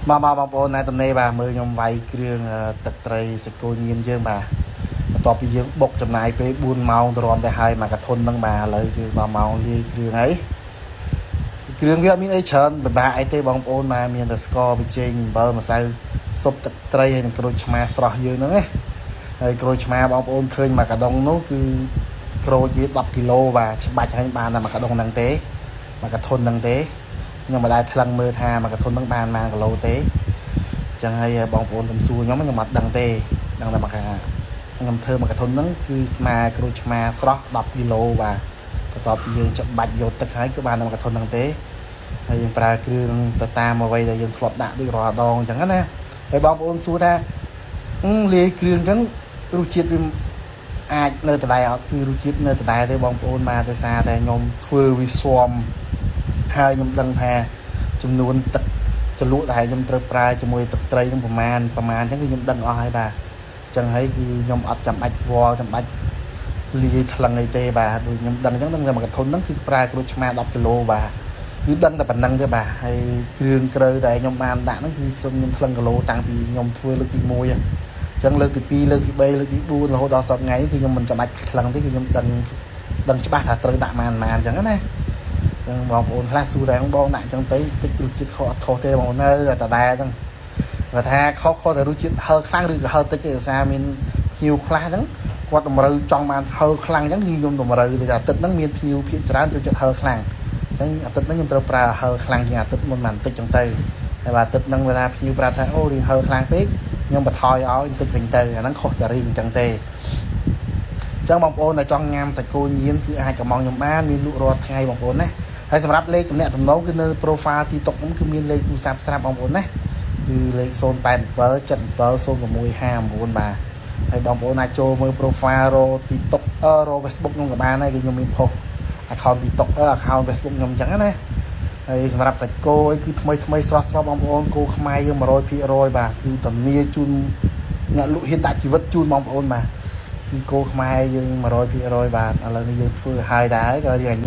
mà bong bóng này tầm này bà mới nhom vay kêu tật tray sạch cô nhiên dương bàต่อไปយើងបុកចំណាយពេល4ម៉ោងទៅរំតែហើយមកកធននឹងបាទឥឡូវគឺ1ម៉ោងលាយគ្រឿងអីគ្រឿងវាអត់មានអីច្រើនពិបាកអីទេបងប្អូនមកមានតែស្ករប៊ីចេងអំបិលម្សៅស៊ុបទឹកត្រីហើយនឹងក្រូចឆ្មាស្រស់យើងហ្នឹងណាហើយក្រូចឆ្មាបងប្អូនឃើញមកកដុងនោះគឺក្រូចវា10គីឡូបាទច្បាច់ហើយបានតែមកកដុងហ្នឹងទេមកកធនហ្នឹងទេខ្ញុំមិនដែលថ្លឹងមើលថាមកកធនហ្នឹងបានប៉ុន្មានគីឡូទេអញ្ចឹងហើយបងប្អូនខ្ញុំសួរខ្ញុំអត់ដឹងទេដឹងតែមកខ្ញុំធ្វើមកកធនហ្នឹងគឺស្មើក្រូចឆ្មាស្រស់10គីឡូបាទបន្ទាប់ពីយើងច្បាច់យកទឹកហើយគឺបានមកកធនហ្នឹងទេហើយយើងប្រើគ្រឿងទៅតាមអ្វីដែលយើងធ្លាប់ដាក់ដូចរាល់ដងអញ្ចឹងណាហើយបងប្អូនសួរថាលាយគ្រឿងអញ្ចឹងរសជាតិវាអាចនៅដដែលអត់គឺរសជាតិនៅដដែលទេបងប្អូនមកដោយសារតែខ្ញុំធ្វើវាស៊ាំហើយខ្ញុំដឹងថាចំនួនទឹកជ្រលក់ដែលខ្ញុំត្រូវប្រើជាមួយទឹកត្រីហ្នឹងប្រមាណអញ្ចឹងគឺខ្ញុំដឹងអស់ហើយបាទចឹងហើយគឺខ្ញុំអត់ចាំបាច់វល់ចាំបាច់លាយថ្លឹងអីទេបាទដូចខ្ញុំដឹងអញ្ចឹងដឹងតែមកកធនហ្នឹងគឺប្រើក្រូចឆ្មា10គីឡូបាទគឺដឹងតែប៉ុណ្្នឹងទេបាទហើយគ្រឿងក្រូវដែលខ្ញុំបានដាក់ហ្នឹងគឺសុំខ្ញុំថ្លឹងគីឡូតាំងពីខ្ញុំធ្វើលើកទី1អញ្ចឹងលើកទី2លើកទី3លើកទី4រហូតដល់សប្តាហ៍ថ្ងៃគឺខ្ញុំមិនចាំបាច់ថ្លឹងទេគឺខ្ញុំដឹងច្បាស់ថាត្រូវដាក់ប៉ុន្មានអញ្ចឹងណាចឹងបងប្អូនខ្លះសួរតែបងដាក់អញ្ចឹងទៅតិចរសជាតិខុសអត់ខុសទេបងប្អូននៅតែដដែលហ្នឹងគាត់ថាខុសតែរសជាតិហឹរខ្លាំងឬក៏ហឹរតិចទេដោយសារមានភៀវខ្លះហ្នឹងគាត់តម្រូវចង់បានហឹរខ្លាំងអញ្ចឹងគឺខ្ញុំតម្រូវទៅអាទិត្យហ្នឹងមានភៀវភាគច្រើនចូលចិត្តហឹរខ្លាំងអញ្ចឹងអាទិត្យហ្នឹងខ្ញុំត្រូវប្រើហឹរខ្លាំងជាងអាទិត្យមុនបន្តិចអញ្ចឹងទៅហើយបាទអាទិត្យហ្នឹងវាថាភៀវប្រាប់ថាអូរៀងហឹរខ្លាំងពេកខ្ញុំបន្ថយឲ្យបន្តិចវិញទៅអាហ្នឹងខុសតែរៀងអញ្ចឹងទេអញ្ចឹងបងប្អូនដែលចង់ញ៉ាំសាច់គោញៀនគឺអាចកំងខ្ញុំបានមានលក់រាល់ថ្ងៃបងប្អូនណាហើយសម្រាប់លេខទំនាក់ទំនងគឺនៅ profile TikTok ហ្នឹងគឺមានលេខទូរស័ព្ទស្រាប់បងប្អូនណាគឺលេខ087 770659បាទហើយបងប្អូនអាចចូលមើល profile រ TikTok រ Facebook ខ្ញុំក៏បានដែរគឺខ្ញុំមាន post account TikTok account Facebook ខ្ញុំអញ្ចឹងណាហើយសម្រាប់សាច់គោអីគឺថ្មីស្រស់បងប្អូនគោខ្មែរយើង 100% បាទគឺធានាជូនអ្នកលក់ហ៊ានដាក់ជីវិតជូនបងប្អូនបាទគឺគោខ្មែរយើង 100% បាទឥឡូវនេះយើងធ្វើហើយដែរក៏រៀង